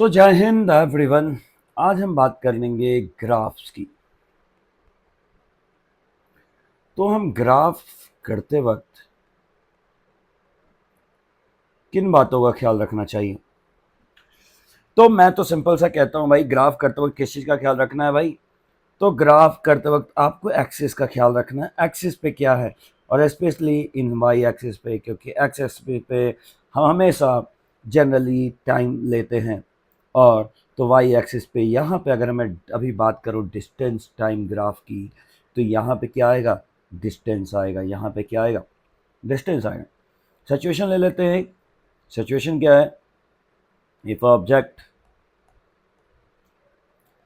तो जय हिंद एवरीवन। आज हम बात कर लेंगे ग्राफ्स की। तो हम ग्राफ करते वक्त किन बातों का ख्याल रखना चाहिए? तो मैं तो सिंपल सा कहता हूं भाई, ग्राफ करते वक्त किस चीज़ का ख्याल रखना है भाई? तो ग्राफ करते वक्त आपको एक्सिस का ख्याल रखना है। एक्सिस पे क्या है, और स्पेशली इन वाई एक्सिस पे, क्योंकि एक्स एक्सिस पे हम हमेशा जनरली टाइम लेते हैं। और तो वाई एक्सिस पे यहाँ पे अगर मैं अभी बात करूँ डिस्टेंस टाइम ग्राफ की, तो यहाँ पे क्या आएगा? डिस्टेंस आएगा। यहाँ पे क्या आएगा? डिस्टेंस आएगा। सिचुएशन ले लेते हैं। सिचुएशन क्या है? If object,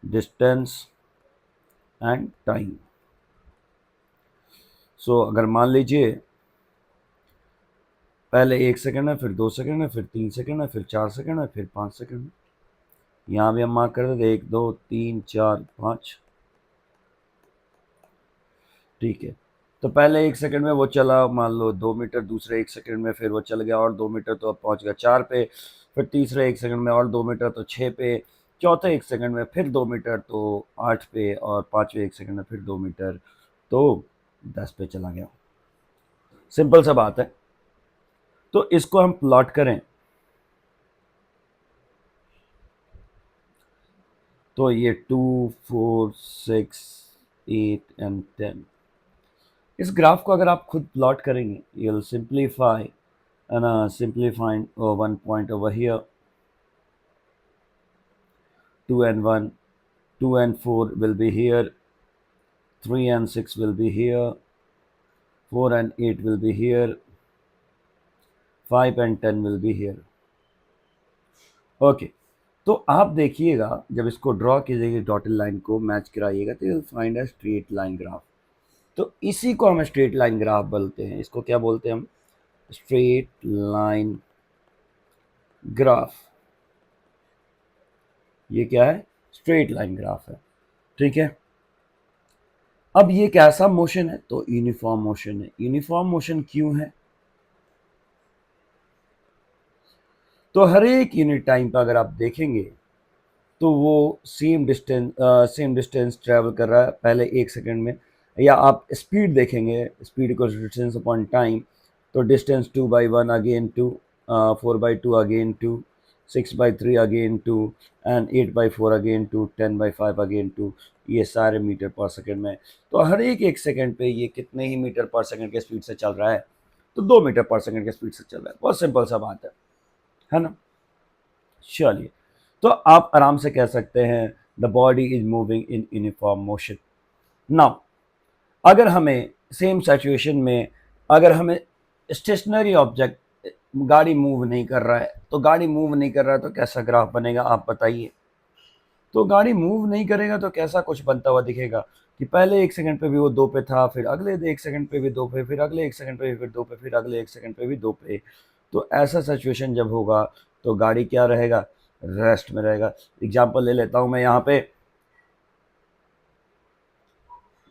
distance and time. सो अगर मान लीजिए पहले 1 सेकंड है, फिर 2 सेकंड है, फिर 3 सेकंड है, फिर 4 सेकंड है, फिर 5 सेकंड है। यहाँ भी हम मार्क कर देते 1 2 3 4 5। ठीक है। तो पहले 1 सेकंड में वो चला मान लो 2 मीटर, दूसरे 1 सेकंड में फिर वो चल गया और 2 मीटर, तो अब पहुंच गया 4 पे। फिर तीसरे 1 सेकंड में और 2 मीटर, तो 6 पे। चौथे 1 सेकंड में फिर 2 मीटर, तो 8 पे। और पांचवें 1 सेकंड में फिर 2 मीटर, तो 10 पे चला गया। सिंपल सा बात है। तो इसको हम प्लॉट करें तो ये 2 4 6 8 एंड 10, इस ग्राफ को अगर आप खुद प्लॉट करेंगे, you will simplify and simplifying one point over here, 2 and 1, 2 and 4 will be here, 3 and 6 will be here, 4 and 8 will be here, 5 and 10 will be here. Okay. तो आप देखिएगा, जब इसको ड्रॉ कीजिएगा डॉटेड लाइन को match कराइएगा, तो you will find a straight line graph. तो इसी को हम स्ट्रेट लाइन ग्राफ बोलते हैं। इसको क्या बोलते हैं हम? Straight line graph. ये क्या है? स्ट्रेट लाइन ग्राफ है। ठीक है। अब ये कैसा मोशन है? तो यूनिफॉर्म मोशन है। यूनिफॉर्म मोशन क्यों है? तो हर एक यूनिट टाइम पर अगर आप देखेंगे तो वो सेम डिस्टेंस ट्रेवल कर रहा है पहले 1 सेकंड में। या आप स्पीड देखेंगे, speed equals distance upon time. तो distance 2/1 again 2, 4/2 again 2, 6/3 again 2, and 8/4 again 2, 10/5 again 2। ये सारे मीटर पर सेकंड में। तो हर एक सेकंड पे ये कितने ही मीटर पर सेकंड के स्पीड से चल रहा है? तो 2 मीटर पर सेकंड के स्पीड से चल रहा है। बहुत सिंपल सा बात है ना? चलिए। तो आप आराम से कह सकते हैं the body is moving in uniform motion. Now अगर हमें सेम सिचुएशन में, अगर हमें स्टेशनरी ऑब्जेक्ट, गाड़ी मूव नहीं कर रहा है, तो गाड़ी मूव नहीं कर रहा है तो कैसा ग्राफ बनेगा आप बताइए? तो गाड़ी मूव नहीं करेगा तो कैसा कुछ बनता हुआ दिखेगा कि पहले 1 सेकंड पे भी वो 2 पे था, फिर अगले 1 सेकंड पे भी 2 पे, फिर अगले 1 सेकंड पे भी फिर 2 पे, फिर अगले 1 सेकंड पे भी 2 पे। तो ऐसा सिचुएशन जब होगा तो गाड़ी क्या रहेगा? रेस्ट में रहेगा। एग्जाम्पल ले लेता हूं मैं यहाँ पे।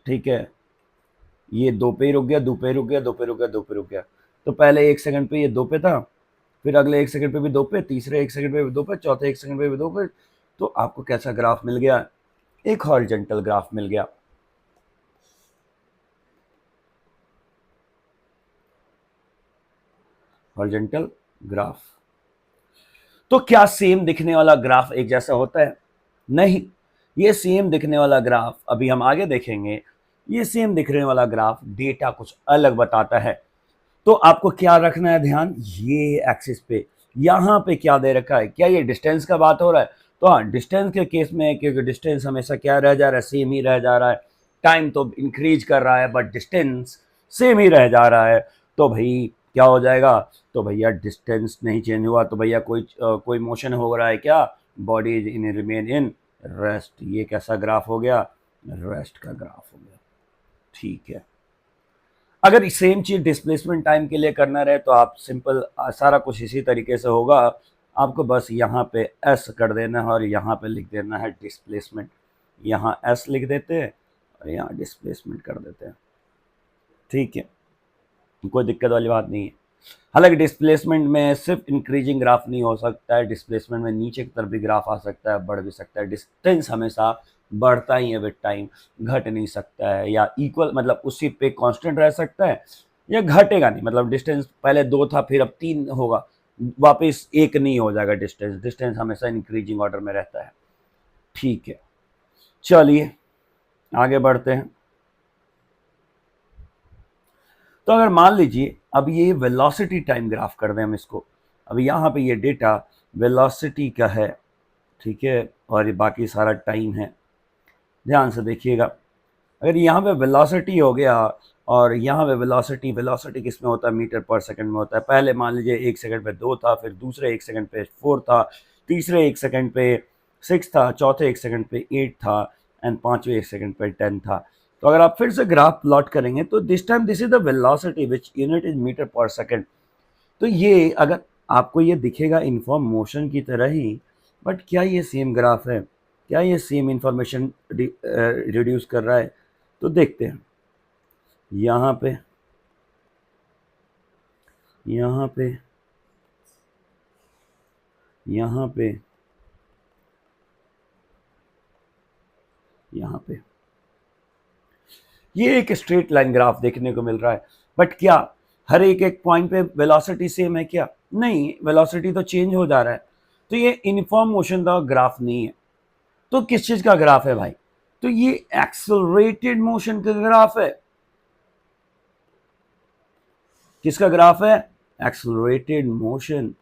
ठीक है। ये 2 पे ही रुक गया, 2 पे ही रुक गया, 2 पे रुक गया, 2 पे रुक गया। तो पहले 1 सेकंड पे ये 2 पे था, फिर अगले 1 सेकंड पे भी 2 पे, तीसरे 1 सेकंड पे भी 2 पे, चौथे 1 सेकंड पे भी 2 पे। तो आपको कैसा ग्राफ मिल गया? एक हॉरिजॉन्टल ग्राफ मिल गया। Horizontal graph. तो क्या सेम दिखने वाला ग्राफ एक जैसा होता है? नहीं। ये सेम दिखने वाला ग्राफ अभी हम आगे देखेंगे। ये सेम दिखने वाला ग्राफ डेटा कुछ अलग बताता है। तो आपको क्या रखना है ध्यान? ये एक्सिस पे यहाँ पे क्या दे रखा है? क्या ये डिस्टेंस का बात हो रहा है? तो हाँ, डिस्टेंस के केस में, क्योंकि डिस्टेंस हमेशा क्या रह जा रहा है? सेम ही रह जा रहा है। टाइम तो इंक्रीज कर रहा है बट डिस्टेंस सेम ही रह जा रहा है। तो भाई क्या हो जाएगा? तो भैया डिस्टेंस नहीं चेंज हुआ, तो भैया कोई मोशन हो रहा है क्या? Body is in remain in rest. ये कैसा ग्राफ हो गया? रेस्ट का ग्राफ हो गया। ठीक है। अगर सेम चीज डिस्प्लेसमेंट टाइम के लिए करना रहे तो आप सिंपल सारा कुछ इसी तरीके से होगा। आपको बस यहाँ पे एस कर देना है और यहाँ पे लिख देना है डिस्प्लेसमेंट। यहाँ एस लिख देते हैं और यहाँ डिस्प्लेसमेंट कर देते हैं। ठीक है, कोई दिक्कत वाली बात नहीं है। हालांकि डिस्प्लेसमेंट में सिर्फ इंक्रीजिंग ग्राफ नहीं हो सकता है, डिस्प्लेसमेंट में नीचे की तरफ भी ग्राफ आ सकता है, बढ़ भी सकता है। डिस्टेंस हमेशा बढ़ता ही है विद टाइम, घट नहीं सकता है, या इक्वल मतलब उसी पे कांस्टेंट रह सकता है, या घटेगा नहीं। मतलब डिस्टेंस पहले 2 था फिर अब 3 होगा, वापस 1 नहीं हो जाएगा। डिस्टेंस डिस्टेंस हमेशा इंक्रीजिंग ऑर्डर में रहता है। ठीक है, चलिए आगे बढ़ते हैं। तो अगर मान लीजिए अब ये वेलोसिटी टाइम ग्राफ कर दें हम इसको, अब यहाँ पे ये डेटा वेलोसिटी का है, ठीक है, और ये बाकी सारा टाइम है। ध्यान से देखिएगा, अगर यहाँ पे वेलोसिटी हो गया और यहाँ पे वेलोसिटी, वेलोसिटी किस में होता है, मीटर पर सेकंड में होता है। पहले मान लीजिए 1 सेकंड पे 2 था, फिर दूसरे 1 सेकंड पे 4 था, तीसरे 1 सेकंड पे 6 था, चौथे 1 सेकंड पे 8 था, एंड पांचवें 1 सेकंड पे 10 था। तो अगर आप फिर से ग्राफ प्लॉट करेंगे तो this time this is the velocity which unit is metre per second. तो ये अगर आपको ये दिखेगा इनफॉर्म मोशन की तरह ही, बट क्या ये सेम ग्राफ है, क्या ये सेम इंफॉर्मेशन रिड्यूस कर रहा है? तो देखते हैं। यहाँ पे, यहाँ पे, यहाँ पे, यहाँ पे ये एक स्ट्रेट लाइन ग्राफ देखने को मिल रहा है, बट क्या हर एक एक पॉइंट पे वेलोसिटी सेम है क्या? नहीं, वेलोसिटी तो चेंज हो जा रहा है। तो ये यूनिफॉर्म मोशन का ग्राफ नहीं है। तो किस चीज का ग्राफ है भाई? तो ये एक्सेलरेटेड मोशन का ग्राफ है। किसका ग्राफ है? Accelerated motion.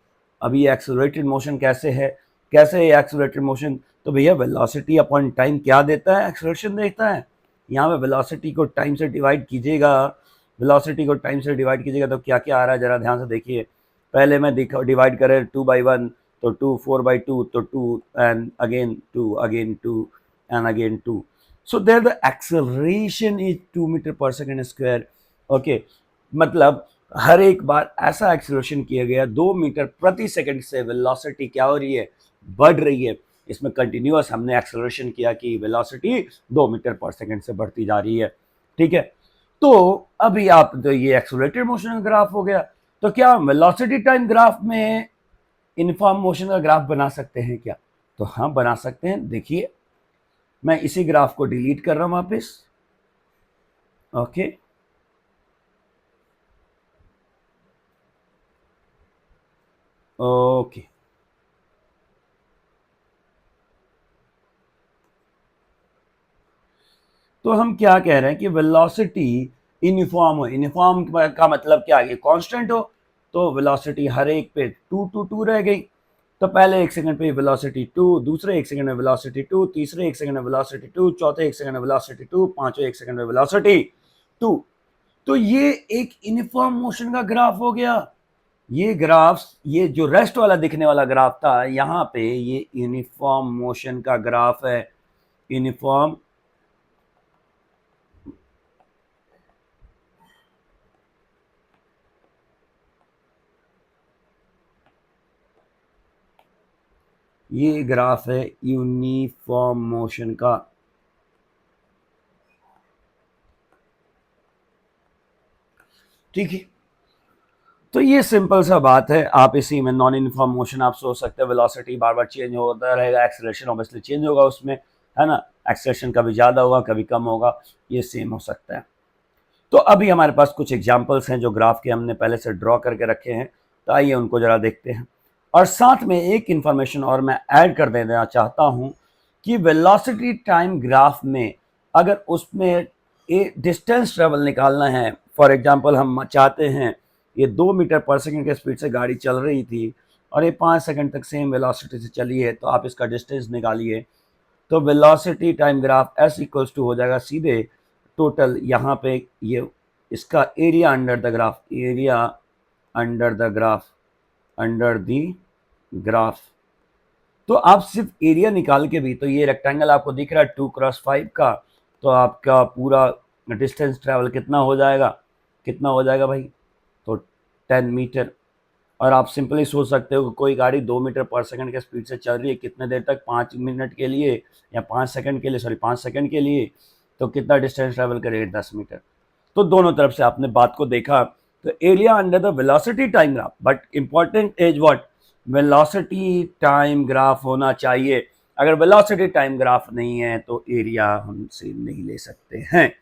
अब ये एक्सेलरेटेड मोशन कैसे है, कैसे है एक्सेलरेटेड मोशन? तो भैया वेलोसिटी अपॉन टाइम क्या देता है? एक्सेलरेशन देता है। यहाँ पे वेलोसिटी को टाइम से डिवाइड कीजिएगा, वेलोसिटी को टाइम से डिवाइड कीजिएगा तो क्या क्या आ रहा है जरा ध्यान से देखिए। पहले मैं डिवाइड करें 2/1 तो 2, 4/2 तो 2, and again 2, again 2, and again 2। So there the acceleration is 2 metre per second square. Okay, मतलब हर एक बार ऐसा एक्सेलरेशन किया गया 2 मीटर प्रति सेकंड से वेलोसिटी क्या हो रही है? बढ़ रही है। इसमें कंटिन्यूअस हमने एक्सेलरेशन किया कि वेलोसिटी 2 मीटर पर सेकंड से बढ़ती जा रही है। ठीक है, तो अभी आप तो ये एक्सेलरेटेड मोशन का ग्राफ हो गया, तो क्या वेलोसिटी टाइम ग्राफ में यूनिफॉर्म मोशन का ग्राफ बना सकते हैं क्या? तो हाँ बना सकते हैं। देखिए मैं इसी ग्राफ को डिलीट कर रहा हूं वापस। ओके, ओके, तो हम क्या कह रहे हैं कि वेलोसिटी यूनिफॉर्म हो। यूनिफॉर्म का मतलब क्या है? कांस्टेंट हो। तो वेलोसिटी हर एक पे 2 2 2 रह गई। तो पहले 1 सेकंड पे वेलोसिटी 2, दूसरे 1 सेकंड में वेलोसिटी 2, तीसरे 1 सेकंड में वेलोसिटी 2, चौथे 1 सेकंड में वेलोसिटी 2, पांचवें 1 सेकंड में वेलोसिटी 2। तो ये एक यूनिफॉर्म मोशन का ग्राफ हो गया। ये ग्राफ, ये जो रेस्ट वाला दिखने वाला ग्राफ था, यहाँ पे ये यूनिफॉर्म मोशन का ग्राफ है। यूनिफॉर्म ये ग्राफ है यूनिफॉर्म मोशन का। ठीक है, तो ये सिंपल सा बात है। आप इसी में नॉन यूनिफॉर्म मोशन आप सोच सकते हैं, वेलोसिटी बार बार चेंज होता रहेगा, एक्सेलरेशन ऑब्वियसली चेंज होगा उसमें, है ना। एक्सेलरेशन कभी ज़्यादा होगा कभी कम होगा, ये सेम हो सकता है। तो अभी हमारे पास कुछ एग्जाम्पल्स हैं जो ग्राफ के हमने पहले से ड्रॉ करके रखे हैं, तो आइए उनको जरा देखते हैं। और साथ में एक इंफॉर्मेशन और मैं ऐड कर देना चाहता हूँ कि वेलोसिटी टाइम ग्राफ में अगर उसमें डिस्टेंस ट्रेवल निकालना है, फॉर एग्जांपल हम चाहते हैं ये 2 मीटर पर सेकंड के स्पीड से गाड़ी चल रही थी और ये 5 सेकंड तक सेम वेलोसिटी से चली है, तो आप इसका डिस्टेंस निकालिए। तो velocity time graph S equals to हो जाएगा सीधे टोटल, यहाँ पे ये इसका area under the graph, area under the graph, under the graph. तो आप सिर्फ एरिया निकाल के भी, तो ये रेक्टेंगल आपको दिख रहा है 2x5 का, तो आपका पूरा डिस्टेंस ट्रेवल कितना हो जाएगा? कितना हो जाएगा भाई? तो 10 मीटर। और आप सिंपली सोच सकते हो कि कोई गाड़ी 2 मीटर पर सेकंड के स्पीड से चल रही है कितने देर तक? 5 मिनट के लिए, या 5 सेकंड के लिए, सॉरी 5 सेकंड के लिए, तो कितना डिस्टेंस ट्रेवल करेगी? 10 मीटर। तो दोनों तरफ से आपने बात को देखा तो area under the velocity time graph, but important is what, velocity time graph होना चाहिए। अगर वेलोसिटी टाइम ग्राफ नहीं है तो एरिया हमसे नहीं ले सकते हैं,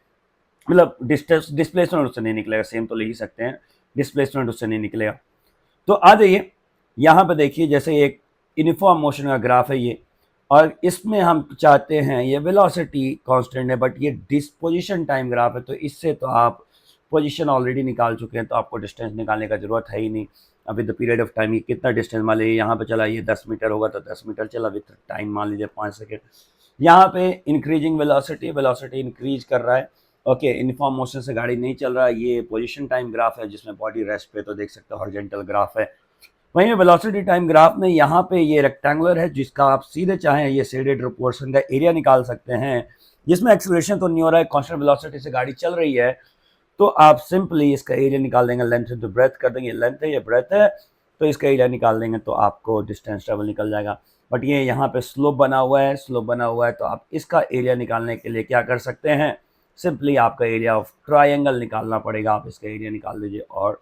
मतलब डिस्टेंस डिस्प्लेसमेंट उससे नहीं निकलेगा, सेम तो ले ही सकते हैं, डिस्प्लेसमेंट उससे नहीं निकलेगा। तो आ जाइए यहाँ पे देखिए, जैसे एक यूनिफॉर्म मोशन का ग्राफ है ये, और इसमें हम चाहते हैं ये वेलोसिटी कांस्टेंट है बट ये डिस्पोजिशन टाइम ग्राफ है, तो इससे तो आप पोजीशन ऑलरेडी निकाल चुके हैं, तो आपको डिस्टेंस निकालने का जरूरत है ही नहीं। अभी द पीरियड ऑफ टाइम, ये कितना डिस्टेंस मान लीजिए यहाँ पे चला, ये 10 मीटर होगा तो 10 मीटर चला विथ टाइम मान लीजिए 5 सेकेंड। यहाँ पे इंक्रीजिंग वेलोसिटी, वेलोसिटी इंक्रीज कर रहा है, ओके, यूनिफॉर्म मोशन से गाड़ी नहीं चल रहा है। ये पोजीशन टाइम ग्राफ है जिसमें बॉडी रेस्ट पे, तो देख सकते हो हॉरिजॉन्टल ग्राफ है। वहीं वेलोसिटी टाइम ग्राफ में यहाँ पे ये रेक्टेंगुलर है जिसका आप सीधे चाहें ये शेडेड पोर्शन का एरिया निकाल सकते हैं, जिसमें एक्सीलरेशन तो नहीं हो रहा है, कांस्टेंट वेलोसिटी से गाड़ी चल रही है, तो आप सिंपली इसका एरिया निकाल देंगे, लेंथ इंटू ब्रेथ कर देंगे, लेंथ है ये ब्रेथ है, तो इसका एरिया निकाल देंगे तो आपको डिस्टेंस ट्रेवल निकल जाएगा। बट ये यहाँ पे स्लोप बना हुआ है, स्लोप बना हुआ है, तो आप इसका एरिया निकालने के लिए क्या कर सकते हैं, सिंपली आपका एरिया ऑफ ट्राइंगल निकालना पड़ेगा, आप इसका एरिया निकाल दीजिए और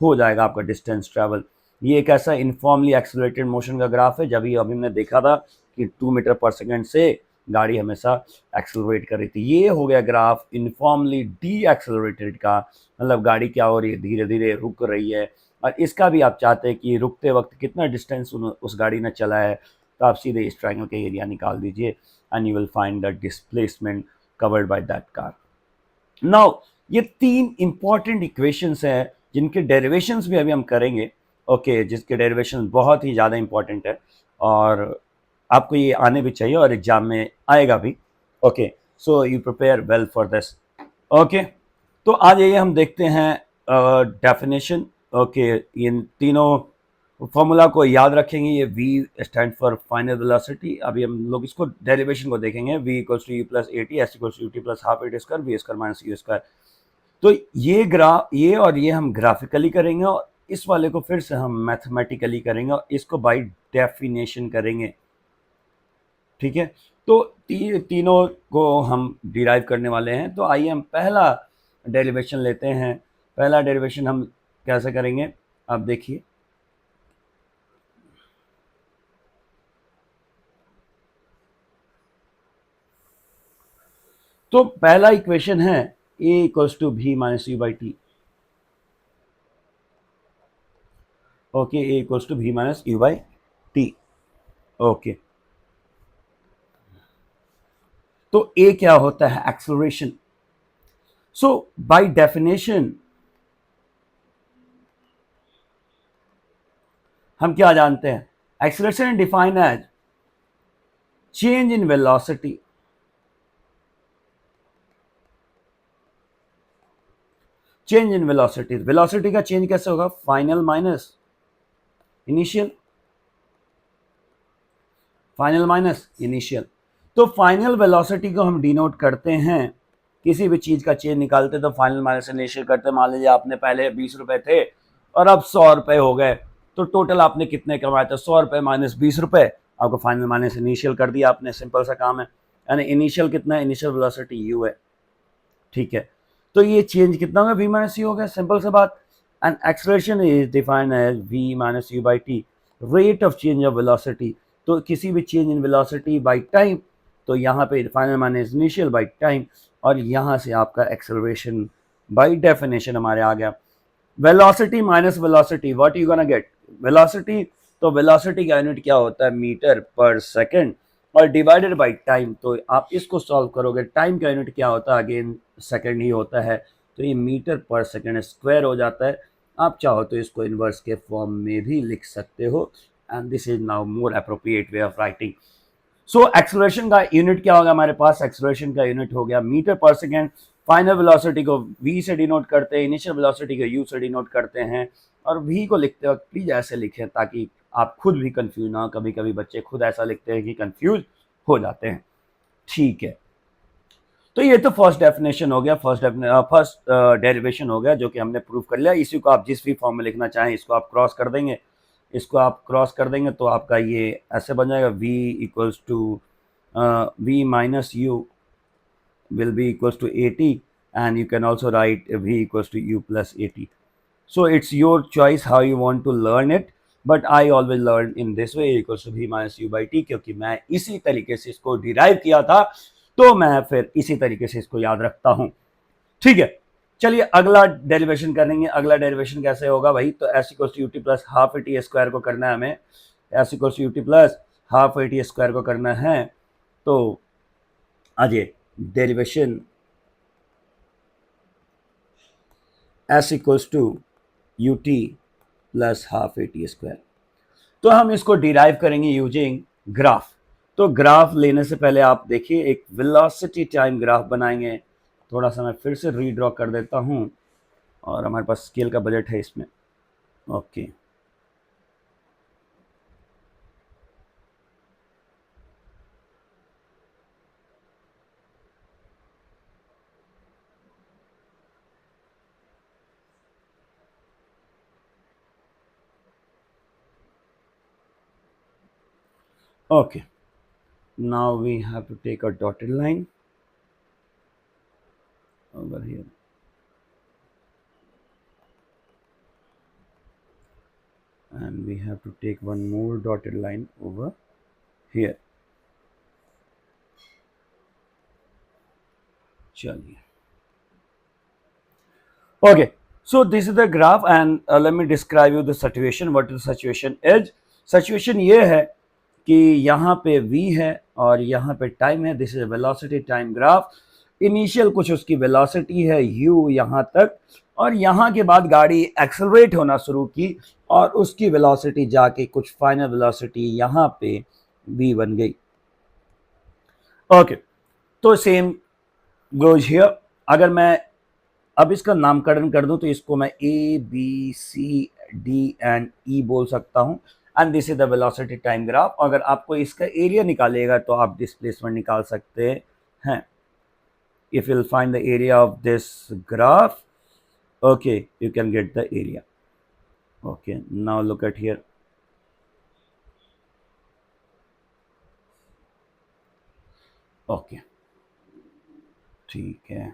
हो जाएगा आपका डिस्टेंस ट्रेवल। ये एक ऐसा इनफॉर्मली एक्सेलरेटेड मोशन का ग्राफ है, जब ये अभी हमने देखा था कि 2 मीटर पर सेकेंड से गाड़ी हमेशा एक्सेलरेट कर रही थी। ये हो गया ग्राफ इनफॉर्मली डी एक्सेलरेटेड का, मतलब गाड़ी क्या हो रही है, धीरे धीरे रुक रही है। और इसका भी आप चाहते हैं कि रुकते वक्त कितना डिस्टेंस उस गाड़ी ने चला है, तो आप सीधे इस ट्रायंगल के एरिया निकाल दीजिए and you will find the displacement covered by that car. Now ये 3 इंपॉर्टेंट इक्वेशंस हैं जिनके डेरिवेशंस भी अभी हम करेंगे, ओके, जिसके डेरिवेशन बहुत ही ज़्यादा इंपॉर्टेंट है और आपको ये आने भी चाहिए और एग्जाम में आएगा भी, okay, so you prepare well for this, okay. तो आज ये हम देखते हैं डेफिनेशन, ओके, इन तीनों फॉर्मूला को याद रखेंगे, ये V stand for final velocity. अभी हम लोग इसको डेरिवेशन को देखेंगे, V equals to U plus A T, S equals to U T plus half A T square, V square minus U square. तो ये और ये हम ग्राफिकली करेंगे और इस वाले को फिर से हम मैथमेटिकली करेंगे और इसको बाई डेफिनेशन करेंगे, ठीक है। तो तीनों को हम डिराइव करने वाले हैं। तो आइए हम पहला डेरिवेशन लेते हैं। पहला डेरिवेशन हम कैसे करेंगे, आप देखिए, तो पहला इक्वेशन है a equals to v minus U by T, okay, a equals to v minus U by T, okay. तो a क्या होता है, एक्सेलरेशन। सो बाय डेफिनेशन हम क्या जानते हैं, acceleration define as change in velocity, change in velocity. Velocity का change कैसे होगा, final minus initial, final minus initial. तो फाइनल वेलोसिटी को हम डिनोट करते हैं, किसी भी चीज का चेंज निकालते तो फाइनल माइनस इनिशियल करते। मान लीजिए आपने पहले 20 रुपए थे और अब 100 रुपए हो गए, तो टोटल आपने कितने कमाए थे, 100 रुपए माइनस 20 रुपए, आपको फाइनल माइनस इनिशियल कर दिया आपने, सिंपल सा काम है। यानी इनिशियल कितना है, इनिशियल वेलोसिटी यू है, ठीक है। तो ये चेंज कितना होगा, v माइनस यू हो गया, सिंपल सा बात। And acceleration is defined as v minus U by T, rate of change of velocity. तो किसी भी change in velocity by time, तो यहाँ पे final minus initial by time, और यहाँ से आपका एक्सेलरेशन बाई डेफिनेशन हमारे आ गया। Velocity minus velocity, what you gonna get, velocity, तो वेलोसिटी का यूनिट क्या होता है, मीटर पर सेकंड, और डिवाइडेड बाय टाइम, तो आप इसको सॉल्व करोगे, टाइम का यूनिट क्या होता है, अगेन सेकंड ही होता है, तो ये मीटर पर सेकंड स्क्वायर हो जाता है। आप चाहो तो इसको इनवर्स के फॉर्म में भी लिख सकते हो, and this is now more appropriate way of writing. So acceleration का यूनिट क्या होगा हमारे पास, एक्सेलरेशन का यूनिट हो गया मीटर पर सेकेंड। फाइनल वेलोसिटी को v से डिनोट करते हैं, इनिशियल वेलोसिटी को u से डिनोट करते हैं, और v को लिखते वक्त प्लीज ऐसे लिखें ताकि आप खुद भी कंफ्यूज ना हो, कभी कभी बच्चे खुद ऐसा लिखते हैं कि कंफ्यूज हो जाते हैं, ठीक है। तो ये तो फर्स्ट डेफिनेशन हो गया, फर्स्ट डेरिवेशन हो गया जो कि हमने प्रूव कर लिया। इसी को आप जिस भी फॉर्म में लिखना चाहें इसको आप क्रॉस कर देंगे, इसको आप क्रॉस कर देंगे तो आपका ये ऐसे बन जाएगा, v equals to v minus U will be equals to 80 and you can also write v equals to u plus 80, So it's your choice how you want to learn it, but I always learn in this way, equals to v minus u by t, क्योंकि मैं इसी तरीके से इसको derive किया था, तो मैं फिर इसी तरीके से इसको याद रखता हूं। ठीक है, चलिए अगला डेरिवेशन करेंगे। अगला डेरिवेशन कैसे होगा भाई? तो S equals to U T plus half A T square को करना है हमें। S equals to U T plus half A T square को करना है। तो आज derivation S equals to U T plus half A T square, तो हम इसको डिराइव करेंगे यूजिंग ग्राफ। तो ग्राफ लेने से पहले आप देखिए एक वेलोसिटी टाइम ग्राफ बनाएंगे। थोड़ा सा मैं फिर से रीड्रॉ कर देता हूं, और हमारे पास स्केल का बजट है इसमें। Okay, okay, now we have to take a dotted line over here, and we have to take one more dotted line over here. चलिए, okay, so this is the graph, and let me describe you the situation. What the situation is? Situation ये है कि यहाँ पे v है और यहाँ पे टाइम है। This is velocity time graph. Initial कुछ उसकी वेलोसिटी है u यहाँ तक, और यहाँ के बाद गाड़ी एक्सेलरेट होना शुरू की और उसकी वेलोसिटी जाके कुछ फाइनल वेलोसिटी यहाँ पे v बन गई। ओके, तो सेम गोज हियर। अगर मैं अब इसका नामकरण कर दूं तो इसको मैं A B C D and E बोल सकता हूं, and this is the velocity time graph. अगर आपको इसका एरिया निकालेगा तो आप डिस्प्लेसमेंट निकाल सकते हैं। If you'll find the area of this graph, okay, you can get the area. Okay, now look at here. Okay, ठीक है।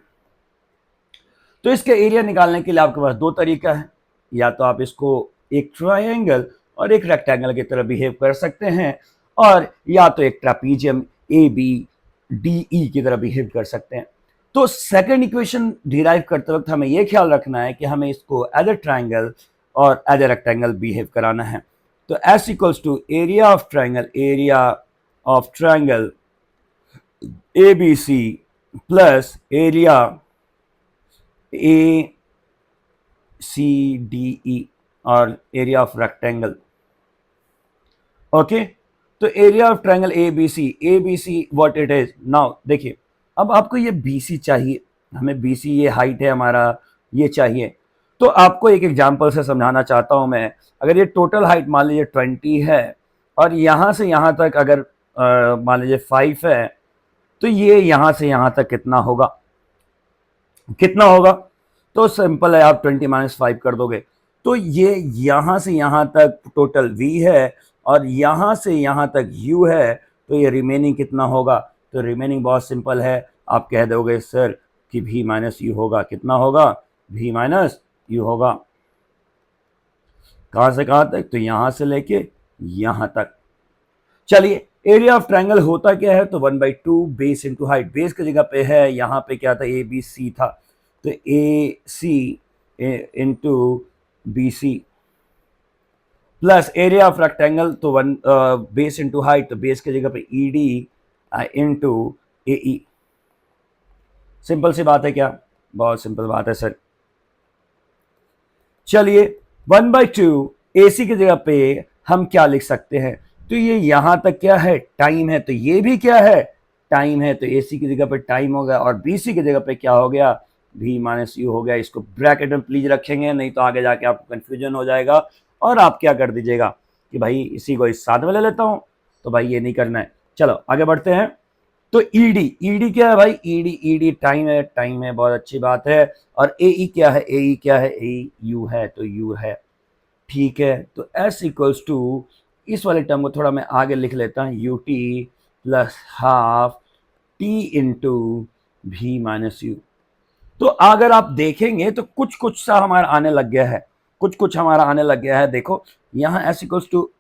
तो इसके एरिया निकालने के लिए आपके पास दो तरीका है। या तो आप इसको एक ट्रायंगल और एक रेक्टेंगल की तरह बिहेव कर सकते हैं, और या तो एक ट्रापीजियम ए बी डी ई की तरह बिहेव कर सकते हैं। तो सेकंड इक्वेशन डिराइव करते वक्त हमें यह ख्याल रखना है कि हमें इसको एज ए ट्रायंगल और एज ए रेक्टेंगल बिहेव कराना है। तो S equals to area of triangle A B C plus area A C D E और एरिया ऑफ रेक्टेंगल। ओके, तो area of triangle A B C what it is now. देखिए, अब आपको ये B C चाहिए, हमें B C, ये height है हमारा, ये चाहिए। तो आपको एक एग्जांपल से समझाना चाहता हूं मैं। अगर ये टोटल हाइट मान लीजिए 20 है और यहां से यहां तक अगर मान लीजिए 5 है, तो ये यहां से यहां तक कितना होगा? कितना होगा? तो सिंपल है, आप 20 माइनस 5 कर दोगे। तो ये यहां से यहां तक टोटल v है और यहां से यहां तक u है, तो ये रिमेनिंग कितना होगा? तो रिमेनिंग बहुत सिंपल है, आप कह दोगे सर कि v माइनस यू होगा। कितना होगा? v माइनस यू होगा। कहां से कहां तक? तो यहां से लेके यहां तक। चलिए, एरिया ऑफ ट्रायंगल होता क्या है? तो 1/2 बेस इंटू हाइट। बेस की जगह पे है, यहाँ पे क्या था? ए बी सी था, तो A C into B C plus area of rectangle, तो बेस इंटू हाइट, तो बेस की जगह पे E D into A E. Simple सी बात है क्या? बहुत सिंपल बात है सर। चलिए, 1/2 ए सी की जगह पे हम क्या लिख सकते हैं? तो ये यहां तक क्या है? टाइम है। तो ये भी क्या है? टाइम है। तो एसी की जगह पे टाइम हो गया, और बीसी की जगह पे क्या हो गया? v माइनस यू हो गया। इसको ब्रैकेट में प्लीज रखेंगे, नहीं तो आगे जाके आपको कंफ्यूजन हो जाएगा और आप क्या कर दीजिएगा कि भाई इसी को इस साथ में ले लेता हूं। तो भाई ये नहीं करना है। चलो आगे बढ़ते हैं। तो ईडी क्या है भाई? ईडी टाइम है, टाइम है, बहुत अच्छी बात है। और ए क्या है? ए क्या है? ए यू है, तो यू है। ठीक है, तो s इक्वल्स टू, इस वाले टर्म को थोड़ा मैं आगे लिख लेता हूं, you T plus half T into भी माइनस यू। तो अगर आप देखेंगे तो कुछ कुछ सा हमारा आने लग गया है। कुछ कुछ हमारा आने लग गया है। देखो यहाँ एस इक्वल्स टू,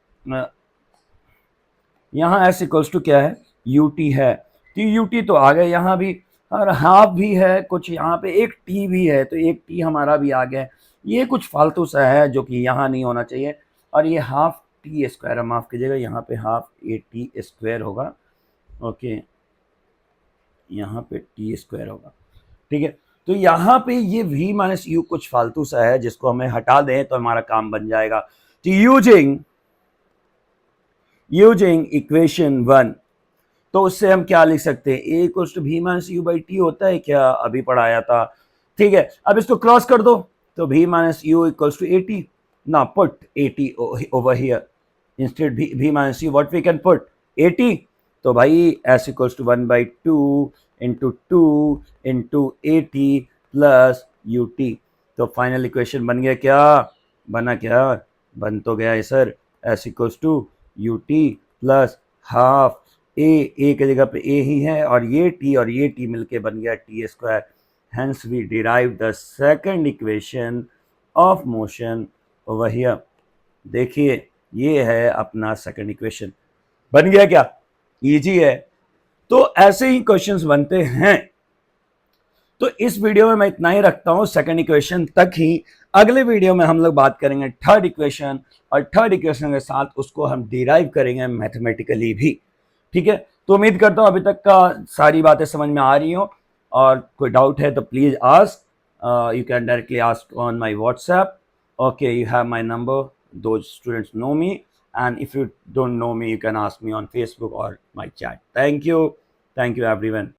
यहाँ एस इक्वल्स टू क्या है, यू टी है, तो यू टी तो आ गए यहाँ भी, और हाफ भी है कुछ, यहाँ पे एक टी भी है, तो एक टी हमारा भी आ गया। ये कुछ फालतू सा है जो कि यहाँ नहीं होना चाहिए। और ये हाफ टी स्क्वायर, माफ कीजिएगा, यहाँ पे हाफ ए टी स्क्वायर होगा। ओके, यहाँ पे टी स्क्वायर होगा, ठीक है। तो यहाँ पे ये v माइनस यू कुछ फालतू सा है, जिसको हमें हटा दें तो हमारा काम बन जाएगा। तो यूजिंग इक्वेशन 1, तो उससे हम क्या लिख सकते हैं, A equals to V minus U by T होता है क्या, अभी पढ़ाया था, ठीक है। अब इसको क्रॉस कर दो, तो v minus U equals to A T, ना put A T over here, instead v minus U what we can put A T, तो भाई s equals to 1/2 into 2 into A T plus U T. तो final equation बन गया क्या, बना क्या, बन तो गया है sir, s equals to U T plus half A की जगह पे ए ही है, और ये टी मिलके बन गया T square. Hence we derive the second equation of motion over here. देखिए ये है अपना सेकंड इक्वेशन, बन गया क्या, इजी है। तो ऐसे ही क्वेश्चंस बनते हैं। तो इस वीडियो में मैं इतना ही रखता हूं, सेकंड इक्वेशन तक ही। अगले वीडियो में हम लोग बात करेंगे थर्ड इक्वेशन, और थर्ड इक्वेशन के साथ उसको हम डिराइव करेंगे मैथमेटिकली भी, ठीक है। तो उम्मीद करता हूं अभी तक का सारी बातें समझ में आ रही हो, और कोई डाउट है तो please ask, you can directly ask on my WhatsApp. Okay, you have my number, दो students know me, and if you don't know me you can ask me on Facebook और my chat. Thank you everyone.